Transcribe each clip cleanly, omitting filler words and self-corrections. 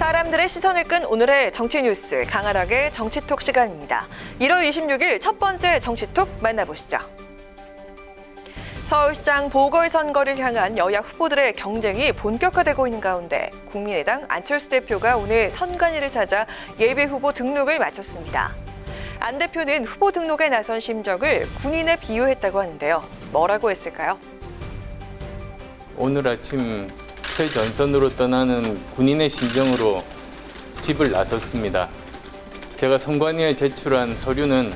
사람들의 시선을 끈 오늘의 정치 뉴스 강하락의 정치톡 시간입니다. 1월 26일 첫 번째 정치톡 만나보시죠. 서울시장 보궐선거를 향한 여야 후보들의 경쟁이 본격화되고 있는 가운데 국민의당 안철수 대표가 오늘 선관위를 찾아 예비후보 등록을 마쳤습니다. 안 대표는 후보 등록에 나선 심정을 군인에 비유했다고 하는데요. 뭐라고 했을까요? 오늘 아침 최전선으로 떠나는 군인의 심정으로 집을 나섰습니다. 제가 선관위에 제출한 서류는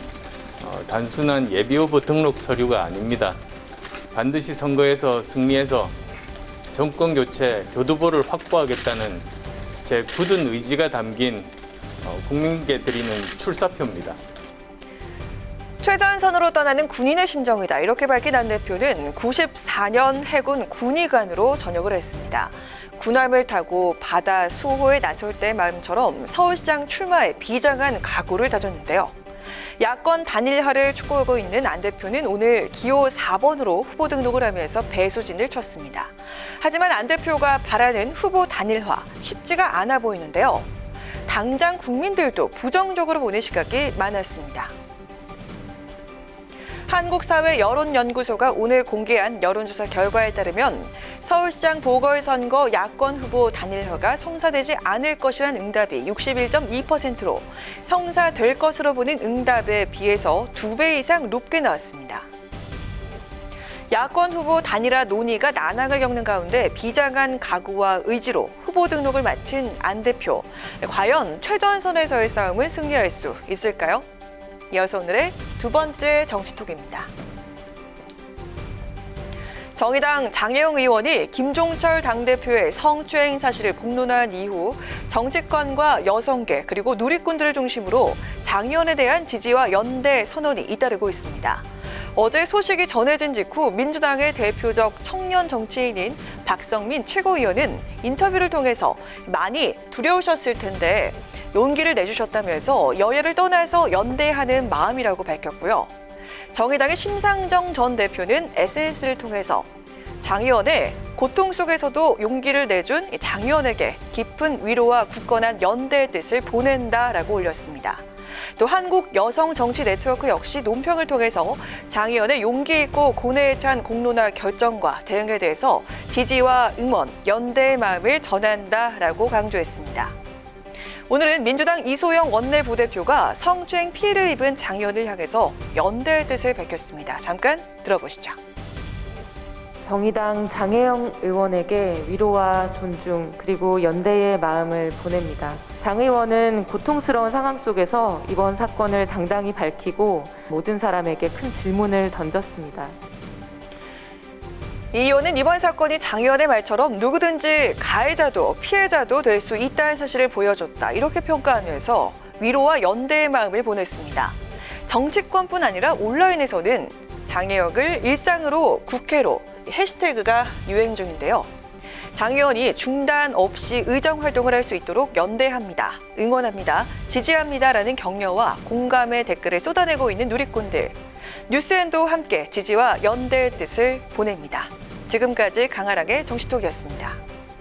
단순한 예비후보 등록 서류가 아닙니다. 반드시 선거에서 승리해서 정권 교체, 교두보를 확보하겠다는 제 굳은 의지가 담긴 국민께 드리는 출사표입니다. 최전선으로 떠나는 군인의 심정이다. 이렇게 밝힌 안 대표는 94년 해군 군의관으로 전역을 했습니다. 군함을 타고 바다 수호에 나설 때 마음처럼 서울시장 출마에 비장한 각오를 다졌는데요. 야권 단일화를 촉구하고 있는 안 대표는 오늘 기호 4번으로 후보 등록을 하면서 배수진을 쳤습니다. 하지만 안 대표가 바라는 후보 단일화 쉽지가 않아 보이는데요. 당장 국민들도 부정적으로 보는 시각이 많았습니다. 한국사회여론연구소가 오늘 공개한 여론조사 결과에 따르면 서울시장 보궐선거 야권 후보 단일화가 성사되지 않을 것이란 응답이 61.2%로 성사될 것으로 보는 응답에 비해서 2배 이상 높게 나왔습니다. 야권 후보 단일화 논의가 난항을 겪는 가운데 비장한 각오와 의지로 후보 등록을 마친 안 대표. 과연 최전선에서의 싸움을 승리할 수 있을까요? 이어서 오늘의 두 번째 정치톡입니다. 정의당 장혜영 의원이 김종철 당대표의 성추행 사실을 공론화한 이후 정치권과 여성계 그리고 누리꾼들을 중심으로 장 의원에 대한 지지와 연대 선언이 잇따르고 있습니다. 어제 소식이 전해진 직후 민주당의 대표적 청년 정치인인 박성민 최고위원은 인터뷰를 통해서 많이 두려우셨을 텐데 용기를 내주셨다면서 여야를 떠나서 연대하는 마음이라고 밝혔고요. 정의당의 심상정 전 대표는 SNS를 통해서 장 의원의 고통 속에서도 용기를 내준 장 의원에게 깊은 위로와 굳건한 연대의 뜻을 보낸다라고 올렸습니다. 또 한국여성정치네트워크 역시 논평을 통해서 장 의원의 용기 있고 고뇌에 찬 공론화 결정과 대응에 대해서 지지와 응원, 연대의 마음을 전한다라고 강조했습니다. 오늘은 민주당 이소영 원내부대표가 성추행 피해를 입은 장 의원을 향해서 연대의 뜻을 밝혔습니다. 잠깐 들어보시죠. 정의당 장혜영 의원에게 위로와 존중 그리고 연대의 마음을 보냅니다. 장 의원은 고통스러운 상황 속에서 이번 사건을 당당히 밝히고 모든 사람에게 큰 질문을 던졌습니다. 이 의원은 이번 사건이 장 의원의 말처럼 누구든지 가해자도 피해자도 될 수 있다는 사실을 보여줬다. 이렇게 평가하면서 위로와 연대의 마음을 보냈습니다. 정치권뿐 아니라 온라인에서는 장 의원을 일상으로 국회로 해시태그가 유행 중인데요. 장 의원이 중단 없이 의정 활동을 할 수 있도록 연대합니다. 응원합니다. 지지합니다라는 격려와 공감의 댓글을 쏟아내고 있는 누리꾼들. 뉴스엔도 함께 지지와 연대의 뜻을 보냅니다. 지금까지 강하락의 정치톡이었습니다.